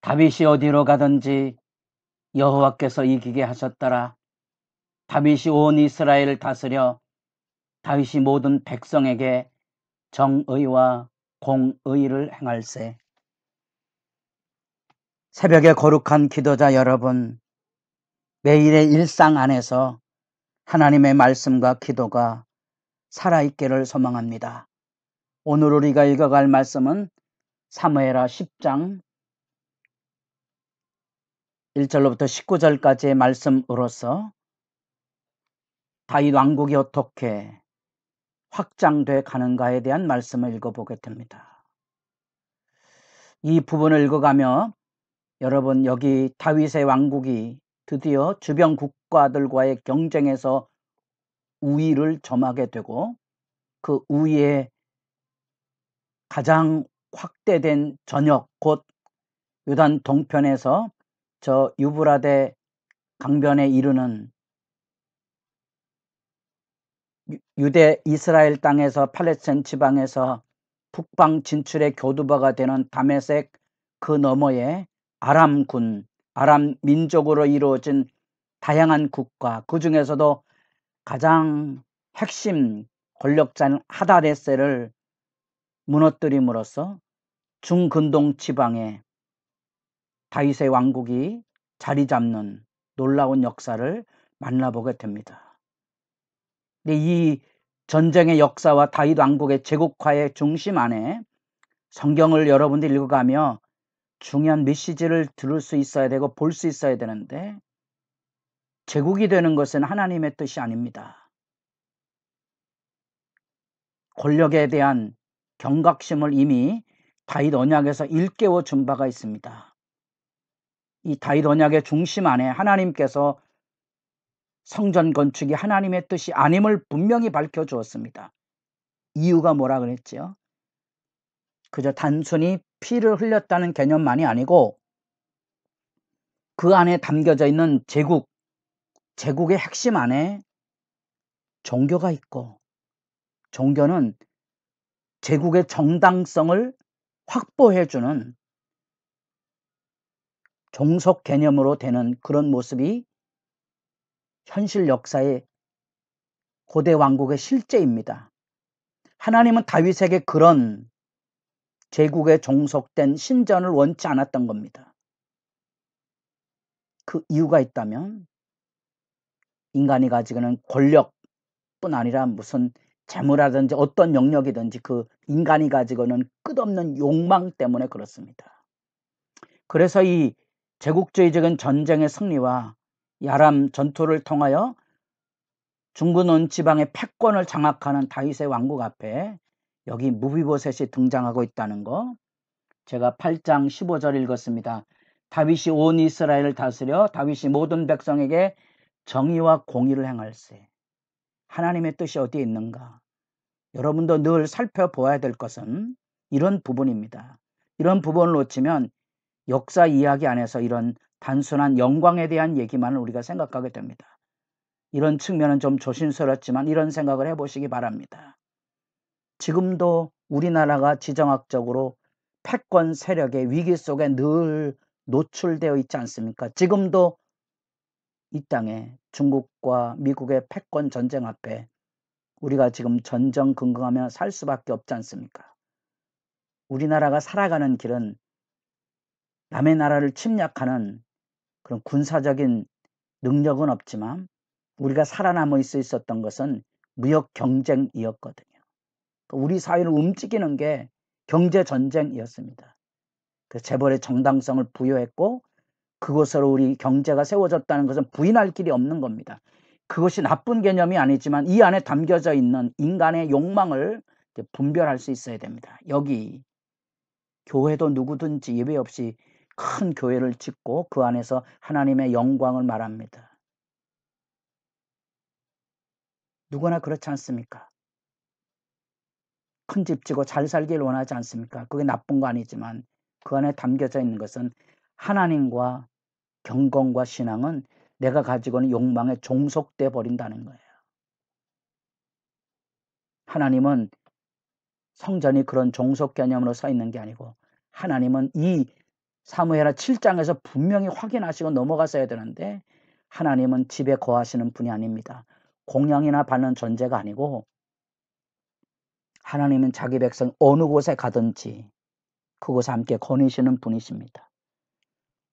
다윗이 어디로 가든지 여호와께서 이기게 하셨더라. 다윗이 온 이스라엘을 다스려 다윗이 모든 백성에게 정의와 공의를 행할세. 새벽에 거룩한 기도자 여러분, 매일의 일상 안에서 하나님의 말씀과 기도가 살아있기를 소망합니다. 오늘 우리가 읽어갈 말씀은 사무엘하 10장 1절로부터 19절까지의 말씀으로서 다윗 왕국이 어떻게 확장돼 가는가에 대한 말씀을 읽어보게 됩니다. 이 부분을 읽어가며 여러분, 여기 다윗의 왕국이 드디어 주변 국가들과의 경쟁에서 우위를 점하게 되고, 그 우위의 가장 확대된 전역, 곧 요단 동편에서 저 유브라데 강변에 이르는 유대 이스라엘 땅에서 팔레스타인 지방에서 북방 진출의 교두보가 되는 다메섹 그 너머에 아람군, 아람 민족으로 이루어진 다양한 국가, 그 중에서도 가장 핵심 권력자인 하다데세를 무너뜨림으로써 중근동 지방에 다윗의 왕국이 자리 잡는 놀라운 역사를 만나보게 됩니다. 근데 이 전쟁의 역사와 다윗 왕국의 제국화의 중심 안에 성경을 여러분들 읽어가며 중요한 메시지를 들을 수 있어야 되고 볼 수 있어야 되는데, 제국이 되는 것은 하나님의 뜻이 아닙니다. 권력에 대한 경각심을 이미 다윗 언약에서 일깨워 준 바가 있습니다. 이 다윗 언약의 중심 안에 하나님께서 성전 건축이 하나님의 뜻이 아님을 분명히 밝혀 주었습니다. 이유가 뭐라 그랬죠? 그저 단순히 피를 흘렸다는 개념만이 아니고 그 안에 담겨져 있는 제국의 핵심 안에 종교가 있고, 종교는 제국의 정당성을 확보해주는 종속 개념으로 되는 그런 모습이 현실 역사의 고대 왕국의 실제입니다. 하나님은 다윗에게 그런 제국에 종속된 신전을 원치 않았던 겁니다. 그 이유가 있다면 인간이 가지고 있는 권력뿐 아니라 무슨 재물이라든지 어떤 영역이든지 그 인간이 가지고 있는 끝없는 욕망 때문에 그렇습니다. 그래서 이 제국주의적인 전쟁의 승리와 이 아람 전투를 통하여 중근원 지방의 패권을 장악하는 다윗의 왕국 앞에 여기 무비보셋이 등장하고 있다는 거, 제가 8장 15절 읽었습니다. 다윗이 온 이스라엘을 다스려 다윗이 모든 백성에게 정의와 공의를 행할세. 하나님의 뜻이 어디에 있는가? 여러분도 늘 살펴보아야 될 것은 이런 부분입니다. 이런 부분을 놓치면 역사 이야기 안에서 이런 단순한 영광에 대한 얘기만을 우리가 생각하게 됩니다. 이런 측면은 좀 조심스럽지만 이런 생각을 해보시기 바랍니다. 지금도 우리나라가 지정학적으로 패권 세력의 위기 속에 늘 노출되어 있지 않습니까? 지금도 이 땅에 중국과 미국의 패권 전쟁 앞에 우리가 지금 전전긍긍하며 살 수밖에 없지 않습니까? 우리나라가 살아가는 길은 남의 나라를 침략하는 그런 군사적인 능력은 없지만 우리가 살아남을 수 있었던 것은 무역 경쟁이었거든요. 우리 사회를 움직이는 게 경제 전쟁이었습니다. 그 재벌의 정당성을 부여했고 그것으로 우리 경제가 세워졌다는 것은 부인할 길이 없는 겁니다. 그것이 나쁜 개념이 아니지만 이 안에 담겨져 있는 인간의 욕망을 분별할 수 있어야 됩니다. 여기 교회도 누구든지 예외 없이 큰 교회를 짓고 그 안에서 하나님의 영광을 말합니다. 누구나 그렇지 않습니까? 큰 집 지고 잘 살길 원하지 않습니까? 그게 나쁜 거 아니지만 그 안에 담겨져 있는 것은 하나님과 경건과 신앙은 내가 가지고 있는 욕망에 종속돼 버린다는 거예요. 하나님은 성전이 그런 종속 개념으로 서 있는 게 아니고 하나님은 이 사무엘하 7장에서 분명히 확인하시고 넘어갔어야 되는데 하나님은 집에 거하시는 분이 아닙니다. 공양이나 받는 존재가 아니고 하나님은 자기 백성 어느 곳에 가든지 그곳에 함께 거니시는 분이십니다.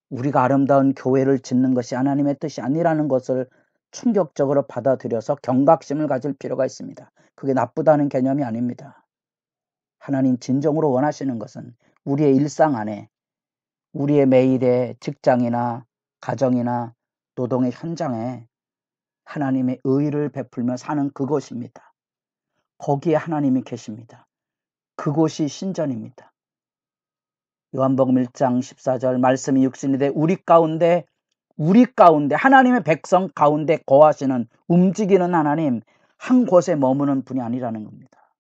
우리가 아름다운 교회를 짓는 것이 하나님의 뜻이 아니라는 것을 충격적으로 받아들여서 경각심을 가질 필요가 있습니다. 그게 나쁘다는 개념이 아닙니다. 하나님 진정으로 원하시는 것은 우리의 일상 안에 우리의 매일의 직장이나 가정이나 노동의 현장에 하나님의 의를 베풀며 사는 그곳입니다. 거기에 하나님이 계십니다. 그곳이 신전입니다. 요한복음 1장 14절 말씀이 육신이 돼 우리 가운데 하나님의 백성 가운데 거하시는 움직이는 하나님, 한 곳에 머무는 분이 아니라는 겁니다.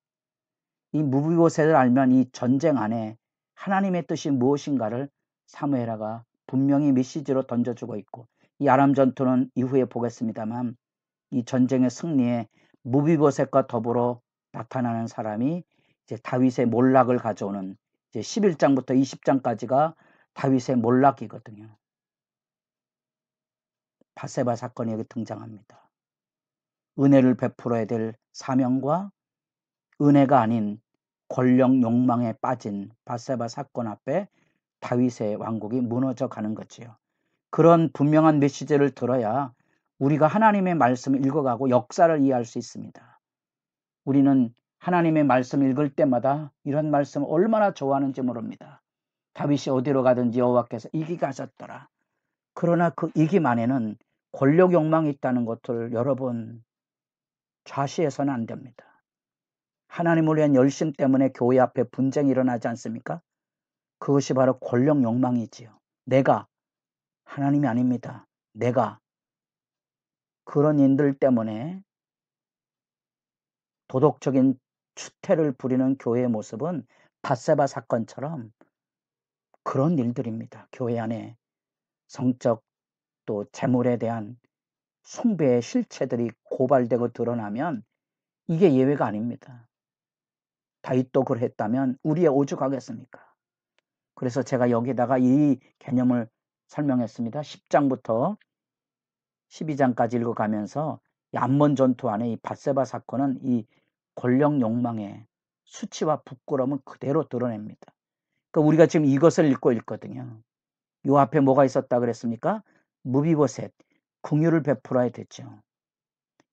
이 무비보셋을 알면 이 전쟁 안에 하나님의 뜻이 무엇인가를 사무엘하가 분명히 메시지로 던져주고 있고, 이 아람 전투는 이후에 보겠습니다만 이 전쟁의 승리에 무비보셋과 더불어 나타나는 사람이 이제 다윗의 몰락을 가져오는 이제 11장부터 20장까지가 다윗의 몰락이거든요. 바세바 사건이 여기 등장합니다. 은혜를 베풀어야 될 사명과 은혜가 아닌 권력 욕망에 빠진 바세바 사건 앞에 다윗의 왕국이 무너져 가는 거지요. 그런 분명한 메시지를 들어야 우리가 하나님의 말씀을 읽어가고 역사를 이해할 수 있습니다. 우리는 하나님의 말씀을 읽을 때마다 이런 말씀을 얼마나 좋아하는지 모릅니다. 다윗이 어디로 가든지 여호와께서 이기게 하셨더라. 그러나 그 이김 안에는 권력 욕망이 있다는 것을 여러분 좌시해서는 안 됩니다. 하나님을 위한 열심 때문에 교회 앞에 분쟁이 일어나지 않습니까? 그것이 바로 권력 욕망이지요. 내가, 하나님이 아닙니다. 내가. 그런 인들 때문에 도덕적인 추태를 부리는 교회의 모습은 바세바 사건처럼 그런 일들입니다. 교회 안에 성적 또 재물에 대한 숭배의 실체들이 고발되고 드러나면 이게 예외가 아닙니다. 다윗도 그랬다면 우리의 오죽하겠습니까? 그래서 제가 여기다가 이 개념을 설명했습니다. 10장부터 12장까지 읽어가면서 암몬 전투 안에 이 밧세바 사건은 이 권력 욕망의 수치와 부끄러움을 그대로 드러냅니다. 그러니까 우리가 지금 이것을 읽고 있거든요. 요 앞에 뭐가 있었다 그랬습니까? 무비보셋, 긍휼을 베풀어야 됐죠.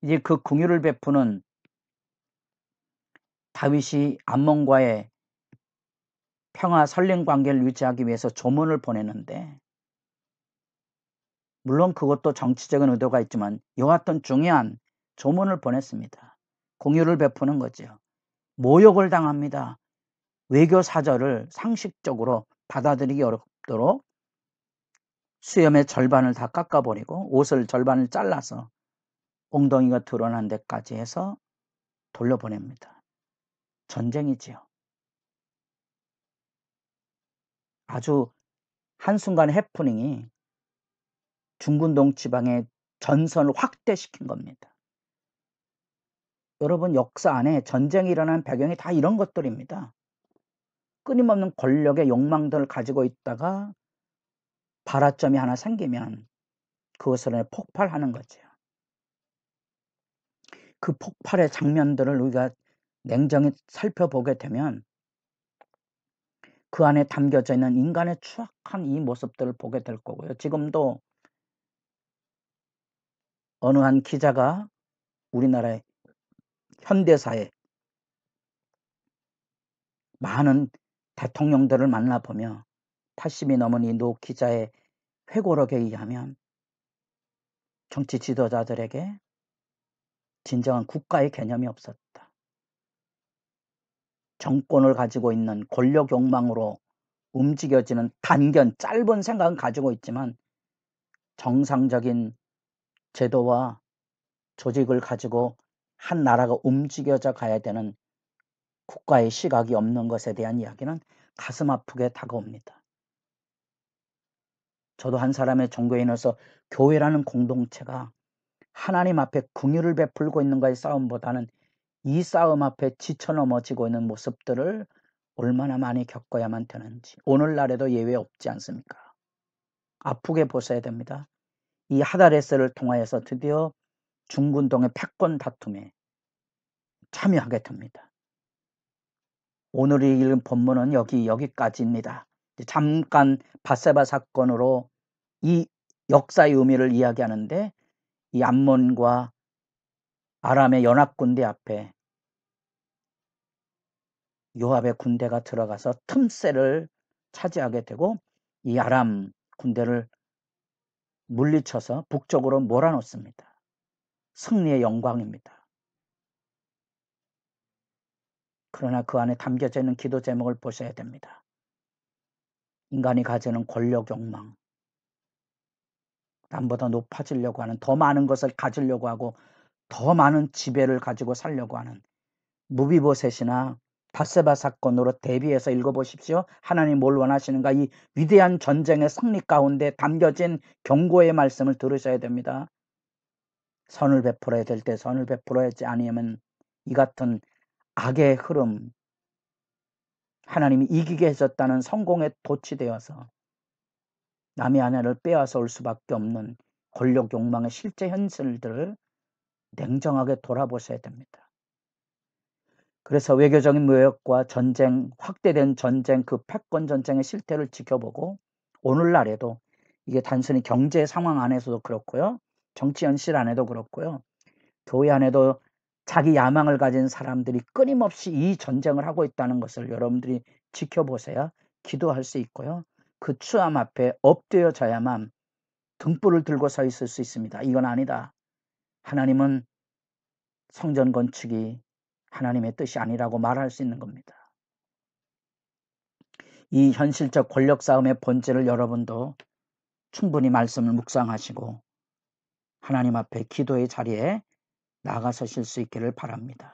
이제 그 긍휼을 베푸는 다윗이 암몬과의 평화 설렘 관계를 유지하기 위해서 조문을 보내는데, 물론 그것도 정치적인 의도가 있지만 여하튼 중요한 조문을 보냈습니다. 긍휼을 베푸는 거죠. 모욕을 당합니다. 외교 사절을 상식적으로 받아들이기 어렵도록 수염의 절반을 다 깎아버리고 옷을 절반을 잘라서 엉덩이가 드러난 데까지 해서 돌려보냅니다. 전쟁이지요. 아주 한순간의 해프닝이 중근동 지방의 전선을 확대시킨 겁니다. 여러분, 역사 안에 전쟁이 일어난 배경이 다 이런 것들입니다. 끊임없는 권력의 욕망들을 가지고 있다가 발화점이 하나 생기면 그것을 폭발하는 거죠. 그 폭발의 장면들을 우리가 냉정히 살펴보게 되면 그 안에 담겨져 있는 인간의 추악한 이 모습들을 보게 될 거고요. 지금도 어느 한 기자가 우리나라의 현대사에 많은 대통령들을 만나보며 80이 넘은 이 노 기자의 회고록에 의하면 정치 지도자들에게 진정한 국가의 개념이 없었다. 정권을 가지고 있는 권력 욕망으로 움직여지는 단견, 짧은 생각은 가지고 있지만 정상적인 제도와 조직을 가지고 한 나라가 움직여져 가야 되는 국가의 시각이 없는 것에 대한 이야기는 가슴 아프게 다가옵니다. 저도 한 사람의 종교인으로서 교회라는 공동체가 하나님 앞에 긍휼을 베풀고 있는가의 싸움보다는 이 싸움 앞에 지쳐 넘어지고 있는 모습들을 얼마나 많이 겪어야만 되는지 오늘날에도 예외 없지 않습니까? 아프게 보셔야 됩니다. 이 하다레스를 통하여서 드디어 중군동의 패권 다툼에 참여하게 됩니다. 오늘이 읽은 본문은 여기까지입니다. 잠깐 밧세바 사건으로 이 역사의 의미를 이야기하는데 이 암몬과 아람의 연합군대 앞에 요압의 군대가 들어가서 틈새를 차지하게 되고 이 아람 군대를 물리쳐서 북쪽으로 몰아넣습니다. 승리의 영광입니다. 그러나 그 안에 담겨져 있는 기도 제목을 보셔야 됩니다. 인간이 가지는 권력 욕망, 남보다 높아지려고 하는, 더 많은 것을 가지려고 하고 더 많은 지배를 가지고 살려고 하는 무비보셋이나 밧세바 사건으로 대비해서 읽어보십시오. 하나님 뭘 원하시는가? 이 위대한 전쟁의 승리 가운데 담겨진 경고의 말씀을 들으셔야 됩니다. 선을 베풀어야 될 때 선을 베풀어야지 아니면 이 같은 악의 흐름, 하나님이 이기게 해줬다는 성공에 도취되어서 남의 아내를 빼앗아 올 수밖에 없는 권력 욕망의 실제 현실들을 냉정하게 돌아보셔야 됩니다. 그래서 외교적인 무역과 전쟁, 확대된 전쟁, 그 패권 전쟁의 실태를 지켜보고 오늘날에도 이게 단순히 경제 상황 안에서도 그렇고요. 정치 현실 안에도 그렇고요. 교회 안에도 자기 야망을 가진 사람들이 끊임없이 이 전쟁을 하고 있다는 것을 여러분들이 지켜보셔야 기도할 수 있고요. 그 추함 앞에 엎드려져야만 등불을 들고 서 있을 수 있습니다. 이건 아니다. 하나님은 성전 건축이 하나님의 뜻이 아니라고 말할 수 있는 겁니다. 이 현실적 권력 싸움의 본질을 여러분도 충분히 말씀을 묵상하시고 하나님 앞에 기도의 자리에 나아가서실 수 있기를 바랍니다.